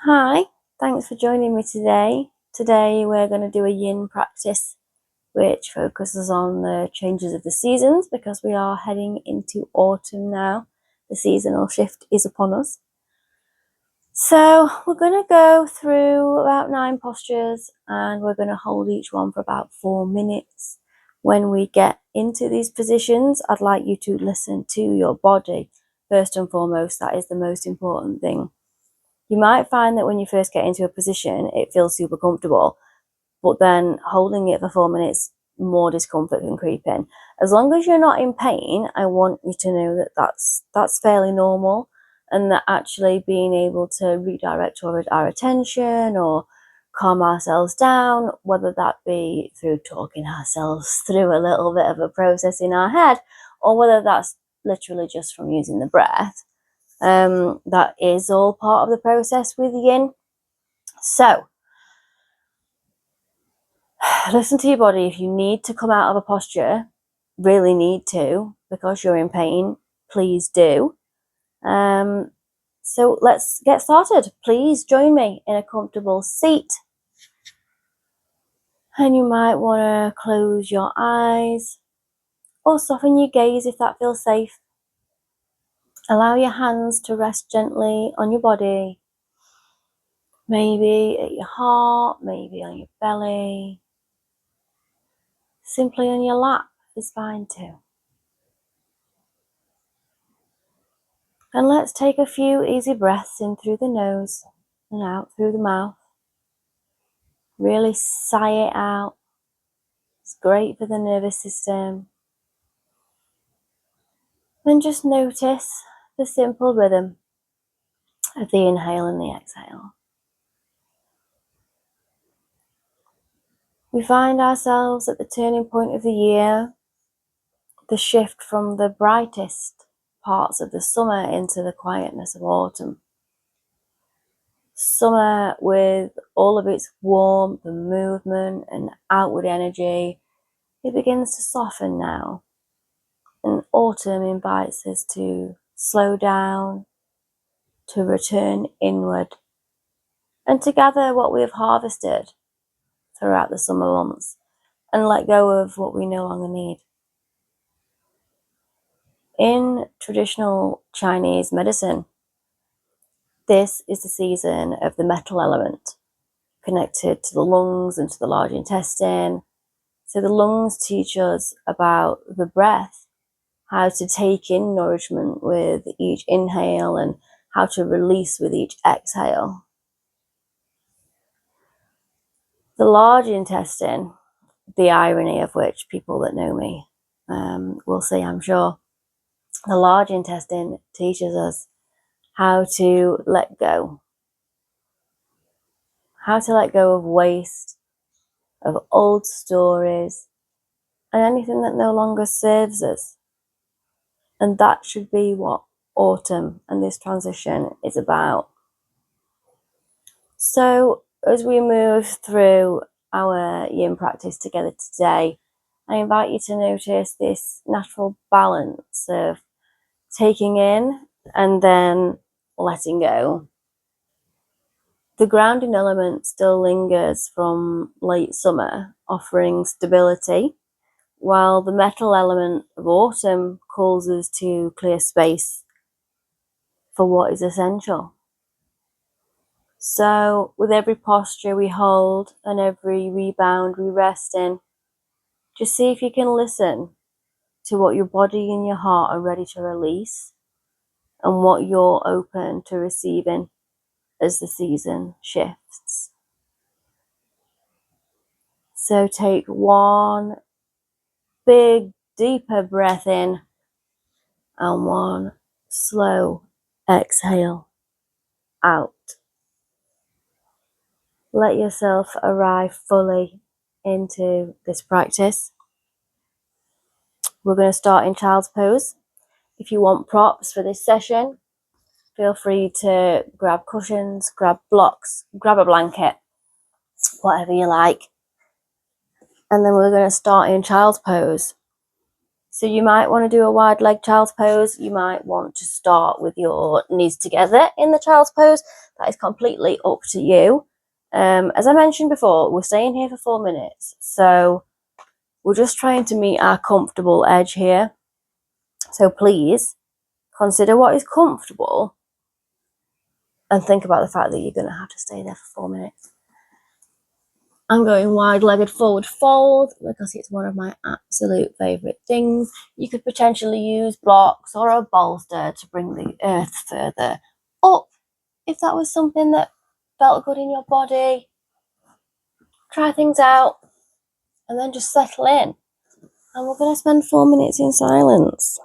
Hi, thanks for joining me today. Today we're going to do a yin practice which focuses on the changes of the seasons because we are heading into autumn now. The seasonal shift is upon us. So we're going to go through about 9 postures and we're going to hold each one for about 4 minutes. When we get into these positions, I'd like you to listen to your body. First and foremost, that is the most important thing. You might find that when you first get into a position, it feels super comfortable, but then holding it for 4 minutes, more discomfort can creep in. As long as you're not in pain, I want you to know that that's fairly normal, and that actually being able to redirect our attention or calm ourselves down, whether that be through talking ourselves through a little bit of a process in our head, or whether that's literally just from using the breath, that is all part of the process with yin. So listen to your body. If you need to come out of a posture, really need to, because you're in pain, please do. So let's get started. Please join me in a comfortable seat. And you might want to close your eyes or soften your gaze if that feels safe. Allow your hands to rest gently on your body. Maybe at your heart, maybe on your belly. Simply on your lap is fine too. And let's take a few easy breaths in through the nose and out through the mouth. Really sigh it out. It's great for the nervous system. And just notice the simple rhythm of the inhale and the exhale. We find ourselves at the turning point of the year, the shift from the brightest parts of the summer into the quietness of autumn. Summer, with all of its warmth and movement and outward energy, it begins to soften now. And autumn invites us to slow down, to return inward, and to gather what we have harvested throughout the summer months and let go of what we no longer need. In traditional Chinese medicine, this is the season of the metal element, connected to the lungs and to the large intestine. So the lungs teach us about the breath, how to take in nourishment with each inhale and how to release with each exhale. The large intestine, the irony of which people that know me will say, I'm sure, the large intestine teaches us how to let go of waste, of old stories, and anything that no longer serves us. And that should be what autumn and this transition is about. So as we move through our yin practice together today, I invite you to notice this natural balance of taking in and then letting go. The grounding element still lingers from late summer, offering stability, while the metal element of autumn calls us to clear space for what is essential. So with every posture we hold and every rebound we rest in, just see if you can listen to what your body and your heart are ready to release and what you're open to receiving as the season shifts. So take one big, deeper breath in and one slow exhale out. Let yourself arrive fully into this practice. We're going to start in child's pose. If you want props for this session, feel free to grab cushions, grab blocks, grab a blanket, whatever you like. And then we're going to start in child's pose. So you might want to do a wide leg child's pose. You might want to start with your knees together in the child's pose. That is completely up to you. As I mentioned before, we're staying here for 4 minutes. So we're just trying to meet our comfortable edge here. So please consider what is comfortable and think about the fact that you're going to have to stay there for 4 minutes. I'm going wide-legged forward fold because it's one of my absolute favourite things. You could potentially use blocks or a bolster to bring the earth further up if that was something that felt good in your body. Try things out and then just settle in. And we're going to spend 4 minutes in silence.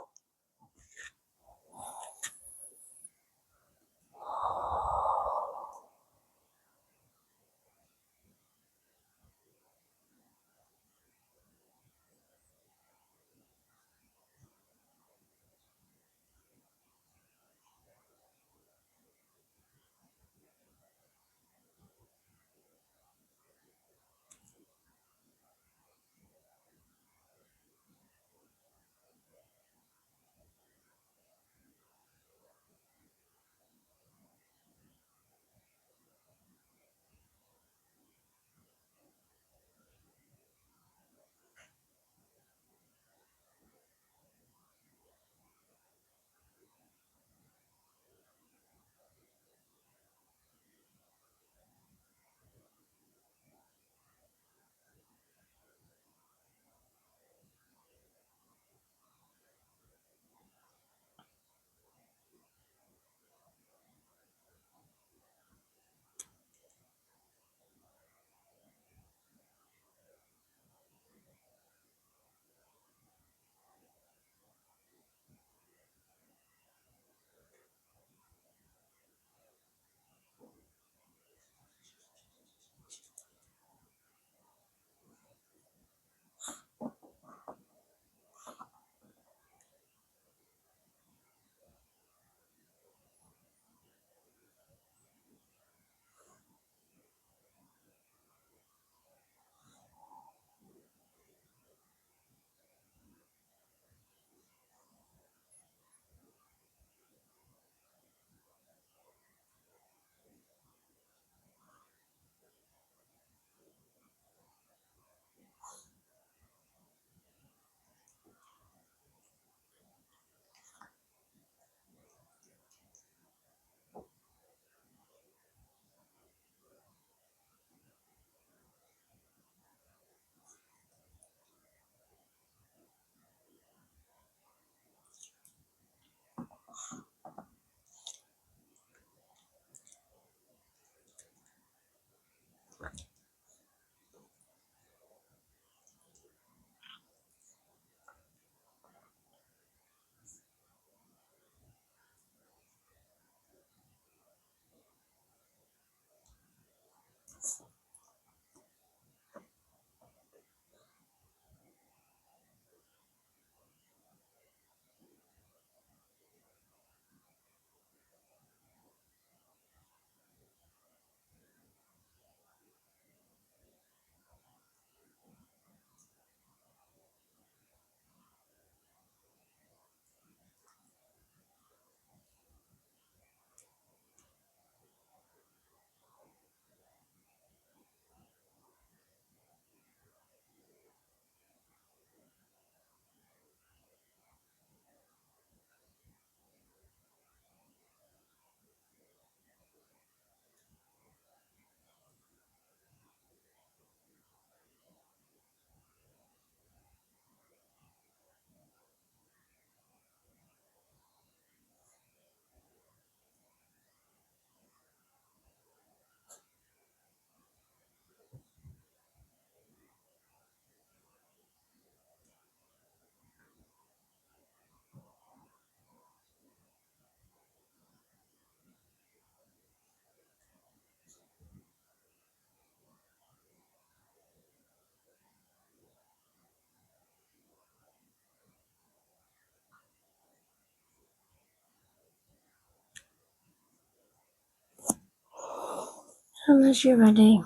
And as you're ready,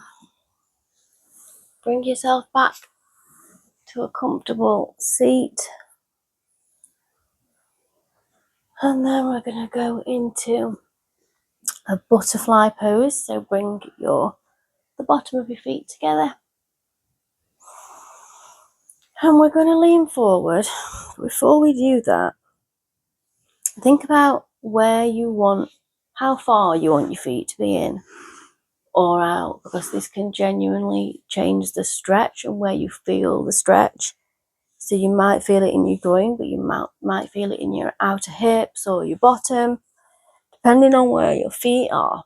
bring yourself back to a comfortable seat. And then we're going to go into a butterfly pose. So bring the bottom of your feet together. And we're going to lean forward. Before we do that, think about how far you want your feet to be in or out, because this can genuinely change the stretch and where you feel the stretch. So you might feel it in your groin, but you might feel it in your outer hips or your bottom, depending on where your feet are.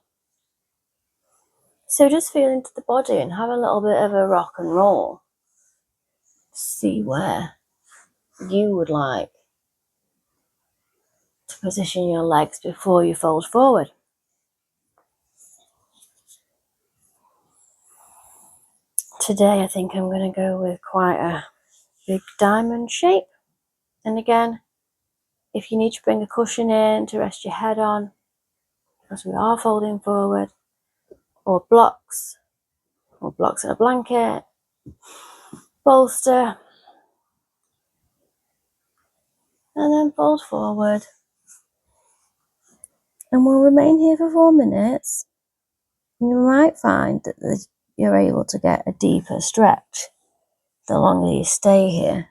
So just feel into the body and have a little bit of a rock and roll. See where you would like to position your legs before you fold forward. Today I think I'm going to go with quite a big diamond shape. And again, if you need to bring a cushion in to rest your head on, because we are folding forward, or blocks in a blanket, bolster, and then fold forward. And we'll remain here for 4 minutes. You might find that you're able to get a deeper stretch the longer you stay here.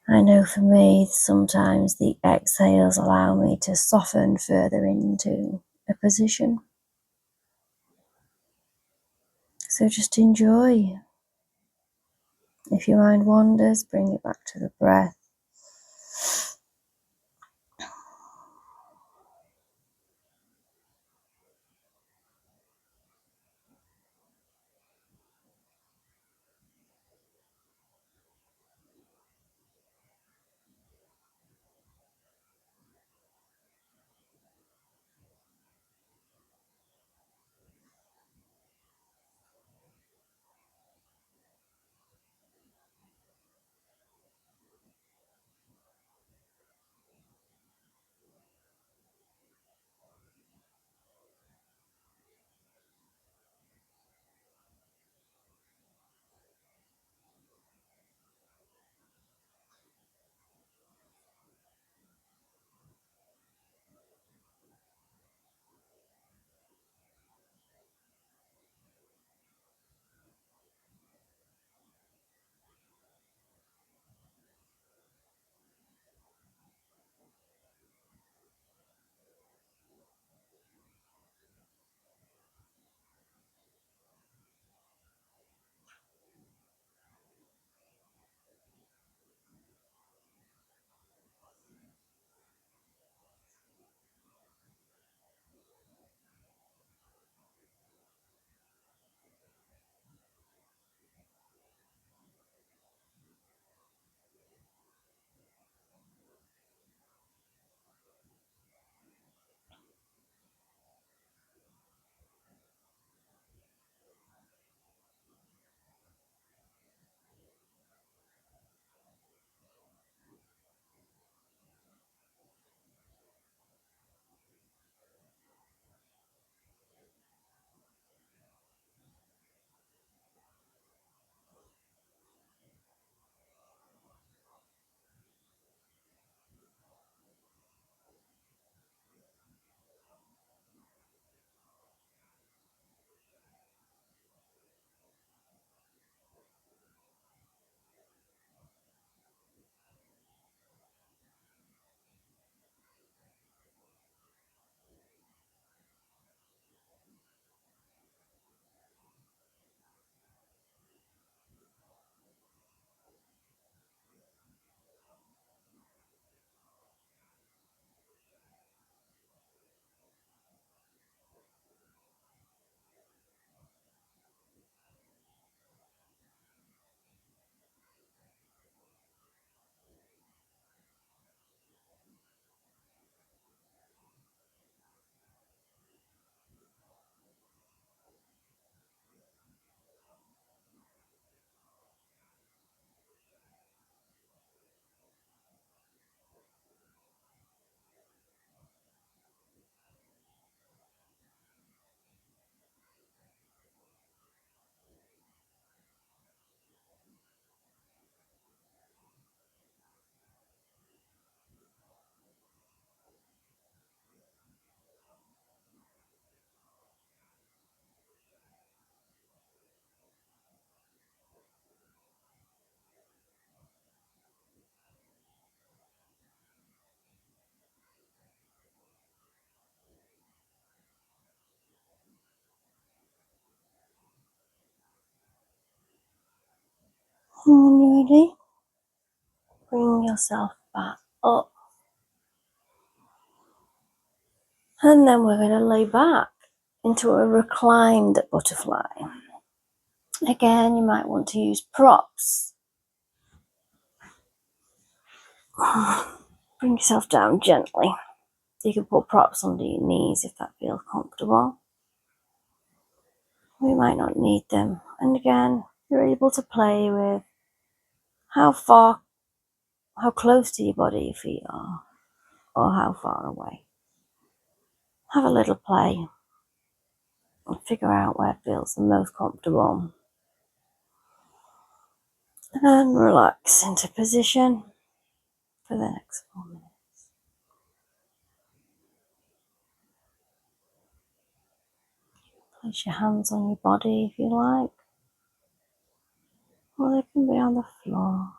I know for me, sometimes the exhales allow me to soften further into a position. So just enjoy. If your mind wanders, bring it back to the breath. And when you're ready, bring yourself back up. And then we're going to lay back into a reclined butterfly. Again, you might want to use props. Bring yourself down gently. You can put props under your knees if that feels comfortable. We might not need them. And again, you're able to play with how close to your body your feet are, or how far away. Have a little play and figure out where it feels the most comfortable. And relax into position for the next 4 minutes. Place your hands on your body if you like, or they can be on the floor.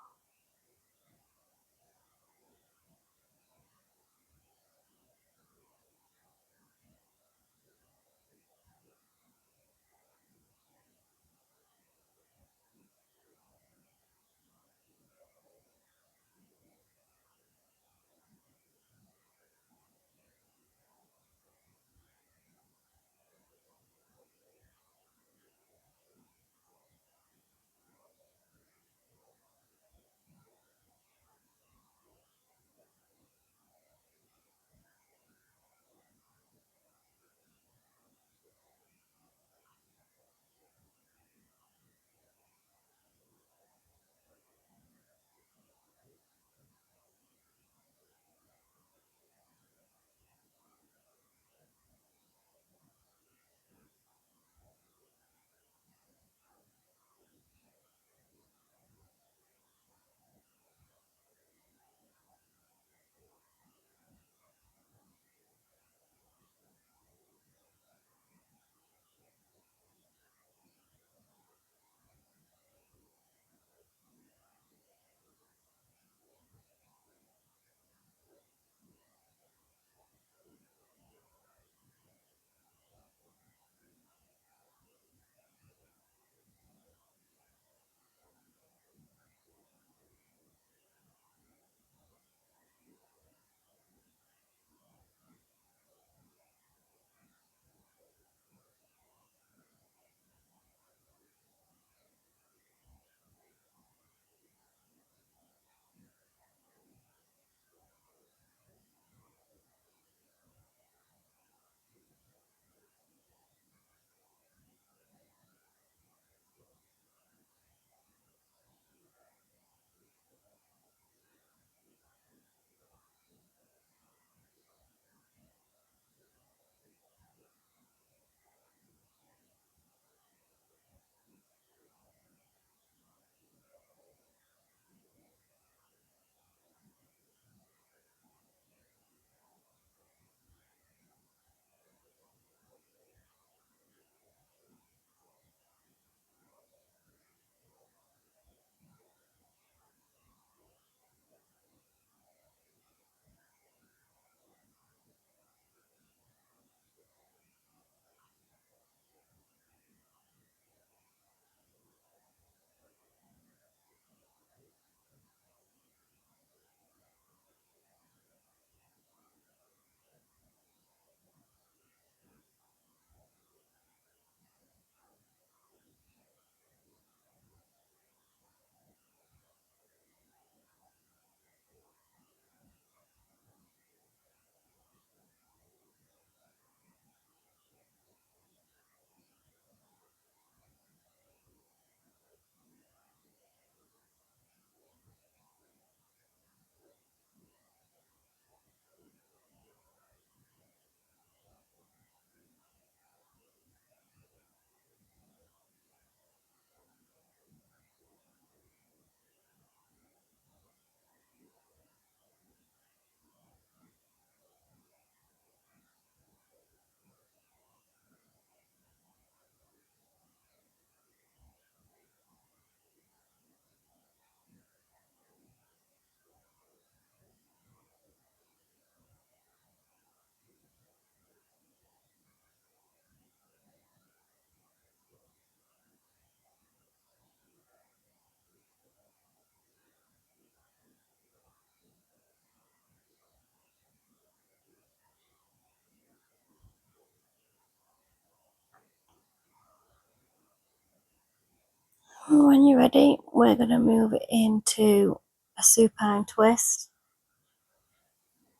And when you're ready, we're going to move it into a supine twist.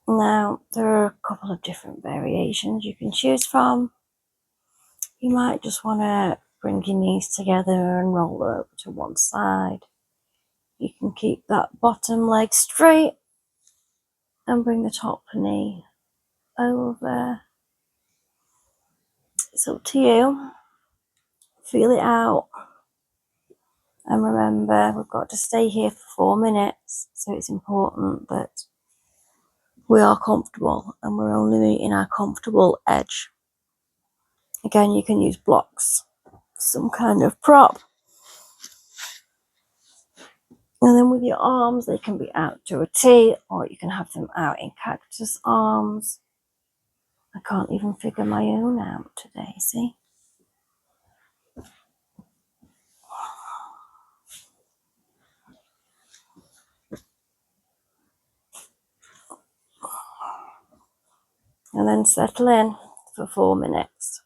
Now, there are a couple of different variations you can choose from. You might just want to bring your knees together and roll over to one side. You can keep that bottom leg straight and bring the top knee over. It's up to you. Feel it out. And remember, we've got to stay here for 4 minutes, so it's important that we are comfortable and we're only meeting our comfortable edge. Again, you can use blocks, some kind of prop. And then with your arms, they can be out to a T, or you can have them out in cactus arms. I can't even figure my own out today, see? And then settle in for 4 minutes.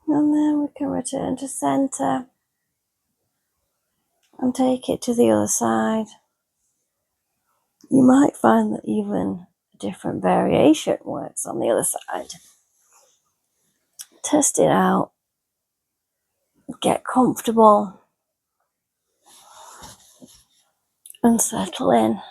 And then we can return to center and take it to the other side. You might find that even a different variation works on the other side. Test it out, get comfortable, and settle in.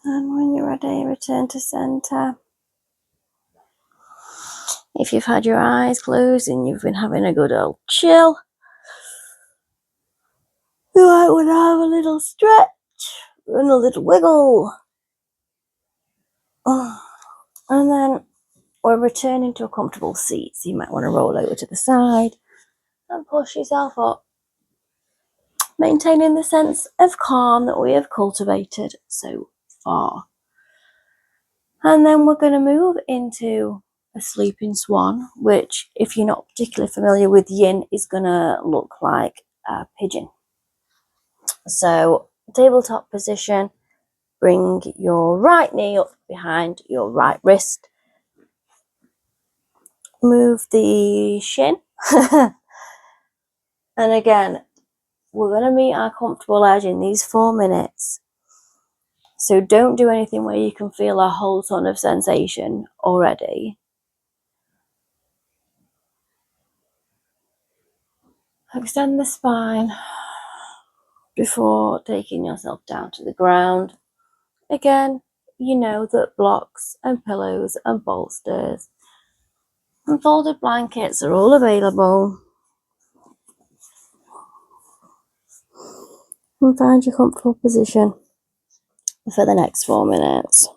And when you're ready, return to center. If you've had your eyes closed and you've been having a good old chill, you might want to have a little stretch and a little wiggle. And then we're returning to a comfortable seat, so you might want to roll over to the side and push yourself up, maintaining the sense of calm that we have cultivated so far. And then we're going to move into a sleeping swan, which, if you're not particularly familiar with yin, is going to look like a pigeon. So, tabletop position, bring your right knee up behind your right wrist, move the shin, and again, we're going to meet our comfortable edge in these 4 minutes. So don't do anything where you can feel a whole ton of sensation already. Extend the spine before taking yourself down to the ground. Again, you know that blocks and pillows and bolsters and folded blankets are all available. And find your comfortable position for the next 4 minutes.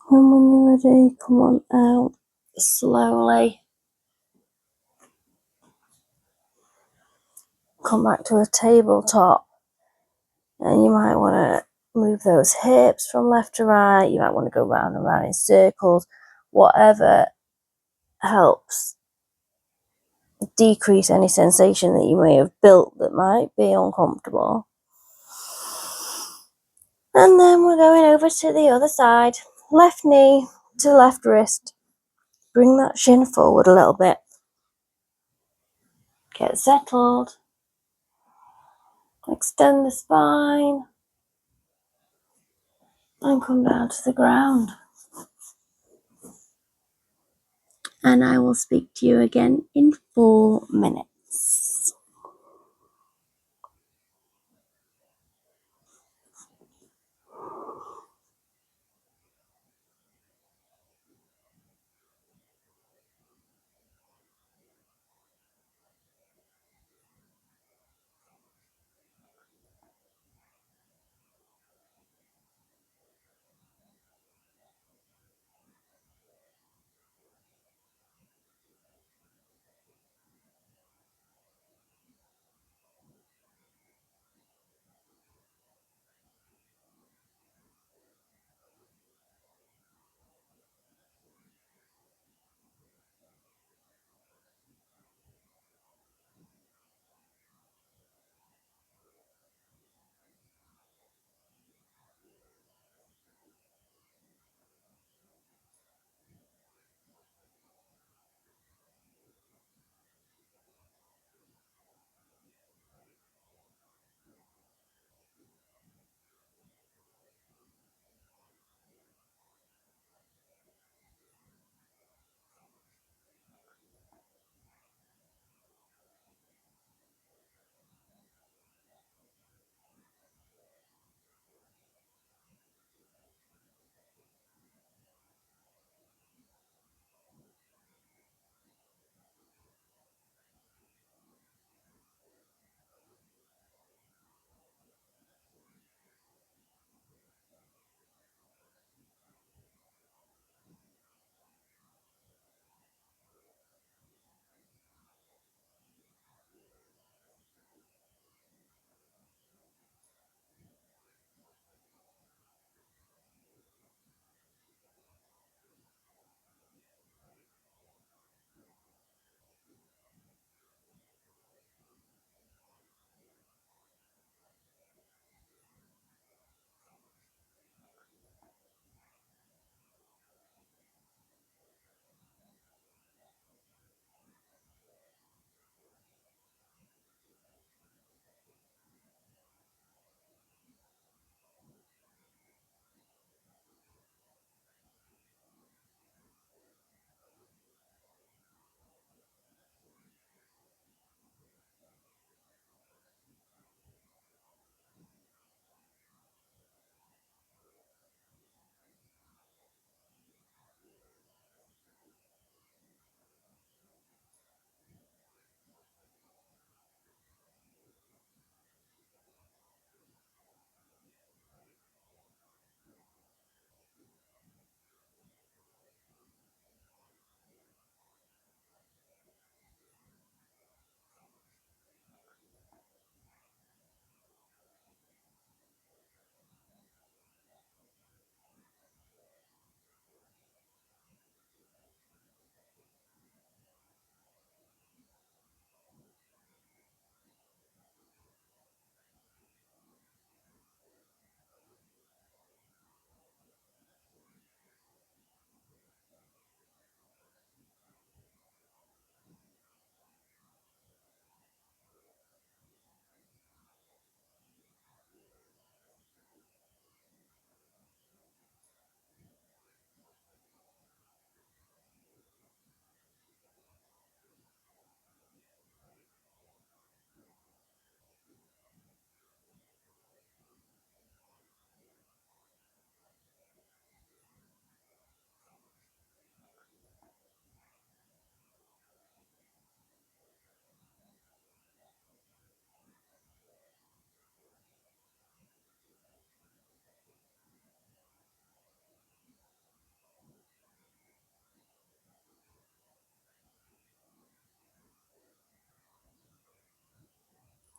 And when you're ready, come on out slowly. Come back to a tabletop. And you might want to move those hips from left to right. You might want to go round and round in circles. Whatever helps decrease any sensation that you may have built that might be uncomfortable. And then we're going over to the other side. Left knee to left wrist. Bring that shin forward a little bit. Get settled. Extend the spine. And come down to the ground. And I will speak to you again in 4 minutes.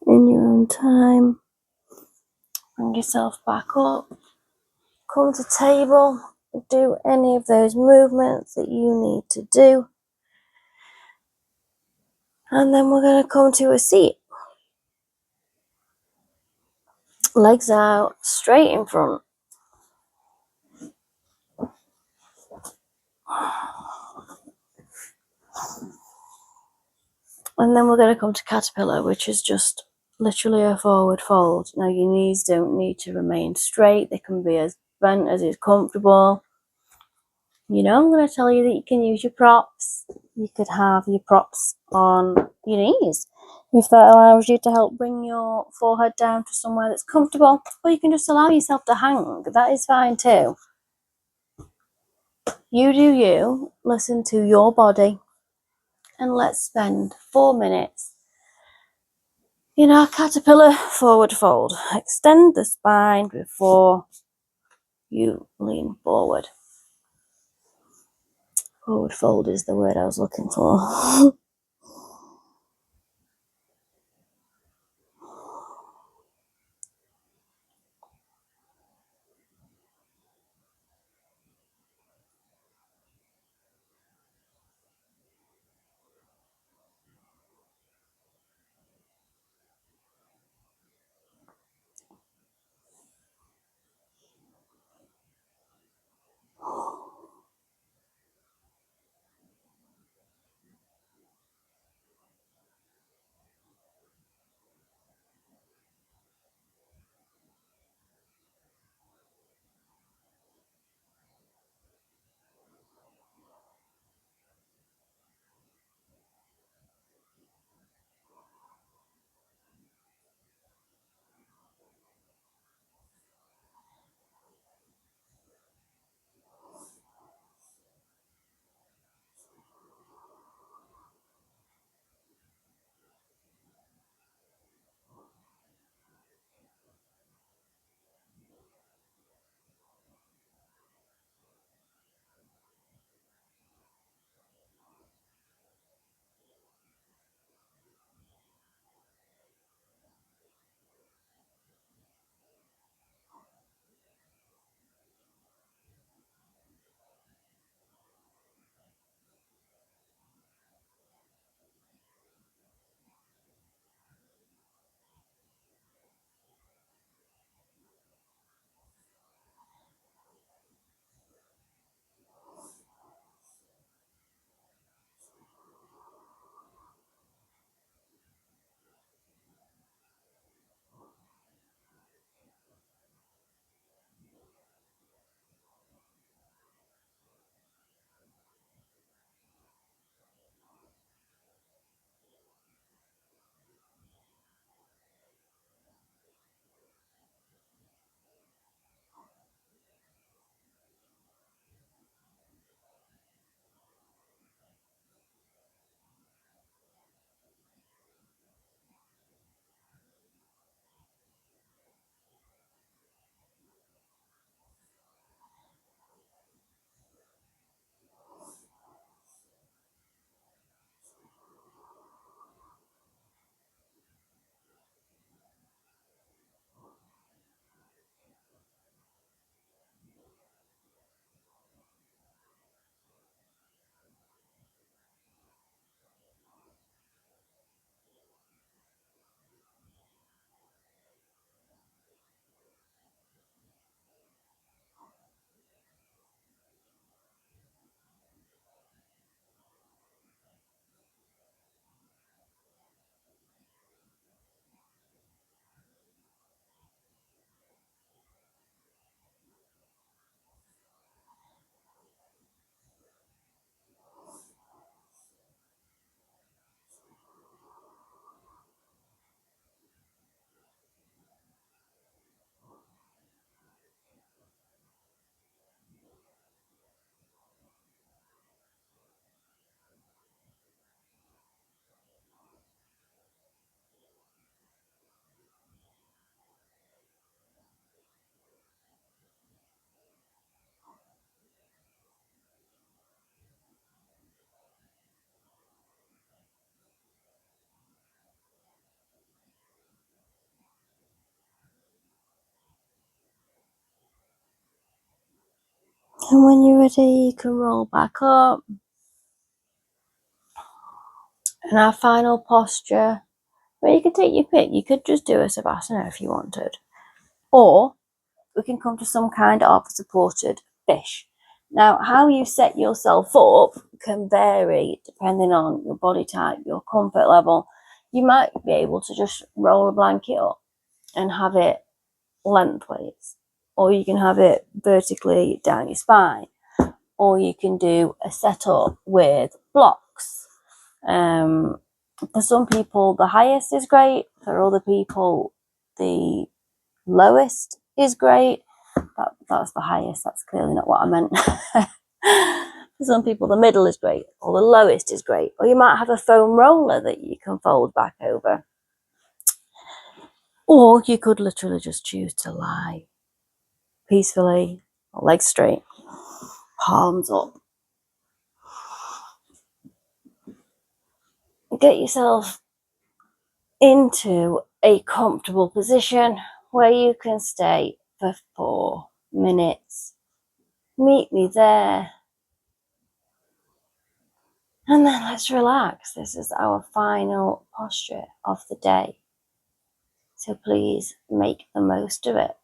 In your own time, bring yourself back up. Come to table. Do any of those movements that you need to do. And then we're going to come to a seat. Legs out, straight in front. And then we're going to come to caterpillar, which is just literally a forward fold. Now your knees don't need to remain straight. They can be as bent as is comfortable. You know, I'm going to tell you that you can use your props. You could have your props on your knees if that allows you to help bring your forehead down to somewhere that's comfortable, or you can just allow yourself to hang. That is fine too. You do you, listen to your body, and let's spend 4 minutes in our caterpillar forward fold. Extend the spine before you lean forward. Forward fold is the word I was looking for. And when you're ready, you can roll back up. And our final posture, where you can take your pick. You could just do a savasana if you wanted. Or we can come to some kind of supported fish. Now, how you set yourself up can vary depending on your body type, your comfort level. You might be able to just roll a blanket up and have it lengthways, or you can have it vertically down your spine, or you can do a setup with blocks. For some people, the highest is great. For other people, the lowest is great. That's the highest. That's clearly not what I meant. For some people, the middle is great, or the lowest is great. Or you might have a foam roller that you can fold back over. Or you could literally just choose to lie peacefully, legs straight, palms up. Get yourself into a comfortable position where you can stay for 4 minutes. Meet me there. And then let's relax. This is our final posture of the day. So please make the most of it.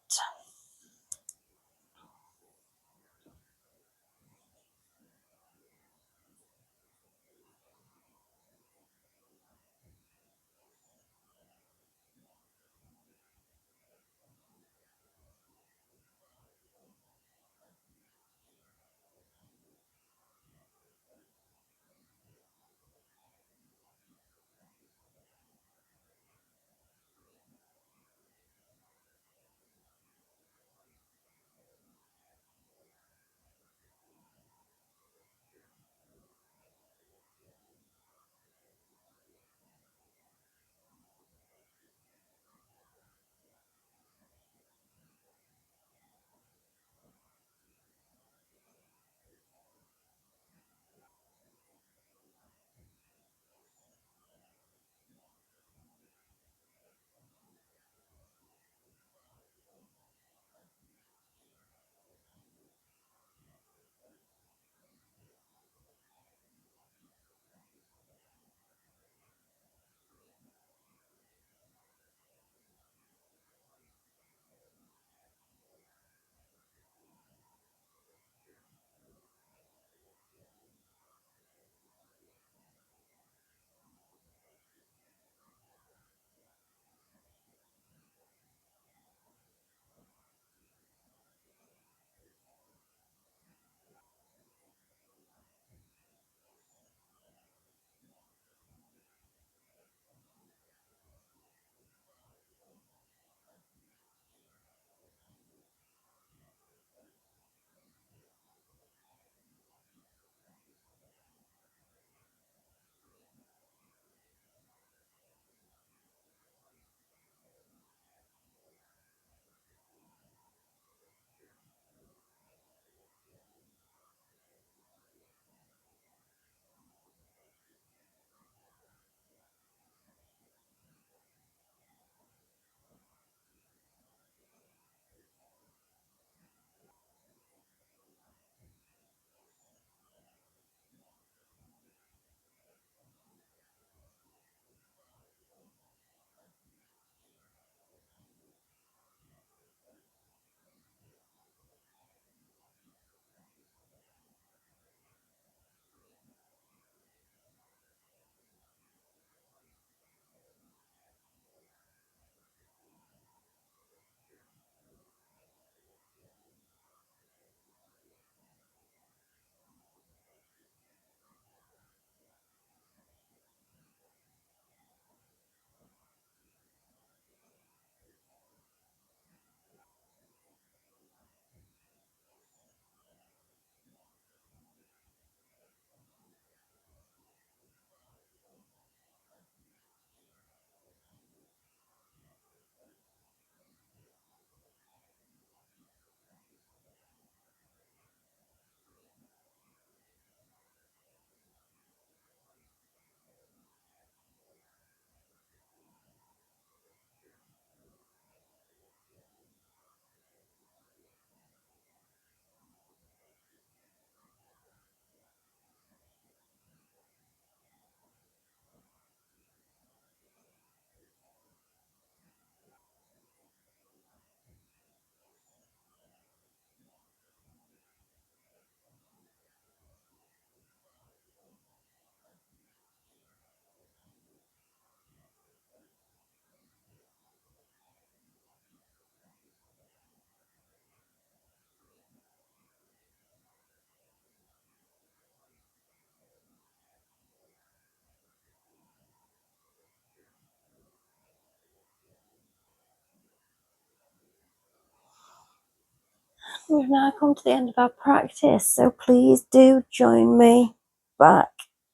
We've now come to the end of our practice, so please do join me back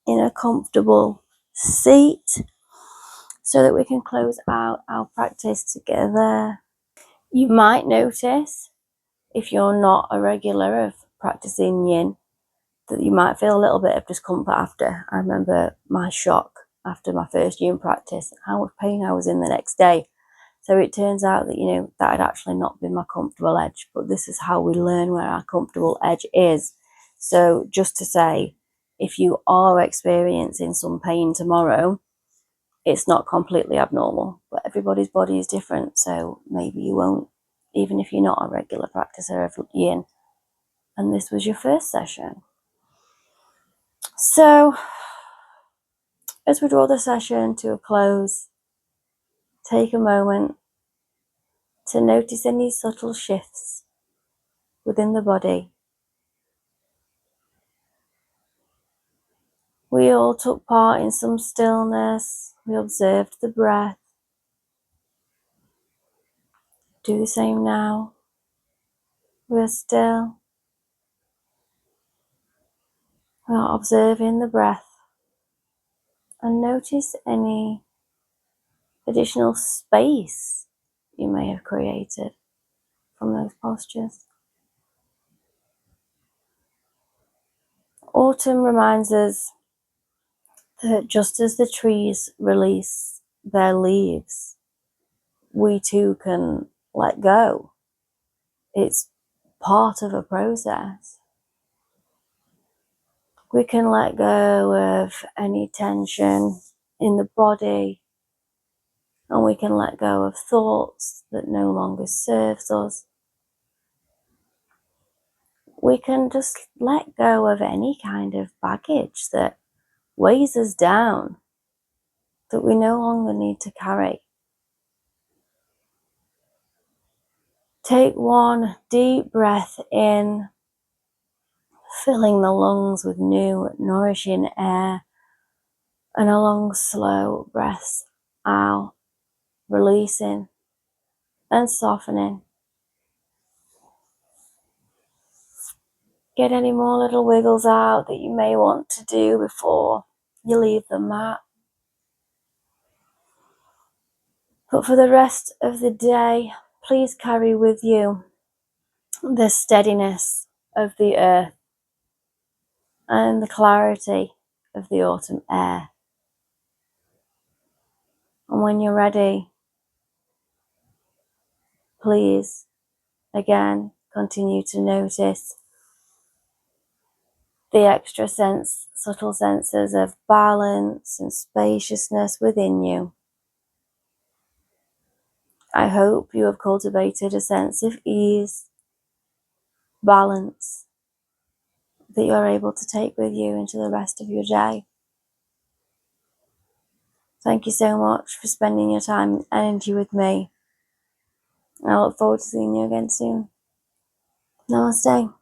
in a comfortable seat so that we can close out our practice together. You might notice, if you're not a regular of practicing yin, that you might feel a little bit of discomfort after. I remember my shock after my first yin practice, how much pain I was in the next day. So it turns out that, that had actually not been my comfortable edge, but this is how we learn where our comfortable edge is. So just to say, if you are experiencing some pain tomorrow, it's not completely abnormal, but everybody's body is different. So maybe you won't, even if you're not a regular practicer of yin, and this was your first session. So as we draw the session to a close, take a moment to notice any subtle shifts within the body. We all took part in some stillness. We observed the breath. Do the same now. We're still. We're observing the breath. And notice any additional space you may have created from those postures. Autumn reminds us that just as the trees release their leaves, we too can let go. It's part of a process. We can let go of any tension in the body, and we can let go of thoughts that no longer serves us. We can just let go of any kind of baggage that weighs us down, that we no longer need to carry. Take one deep breath in, filling the lungs with new, nourishing air, and a long, slow breath out, releasing and softening. Get any more little wiggles out that you may want to do before you leave the mat. But for the rest of the day, please carry with you the steadiness of the earth and the clarity of the autumn air. And when you're ready, please, again, continue to notice the extra subtle senses of balance and spaciousness within you. I hope you have cultivated a sense of ease, balance, that you're able to take with you into the rest of your day. Thank you so much for spending your time and energy with me. I look forward to seeing you again soon. Namaste.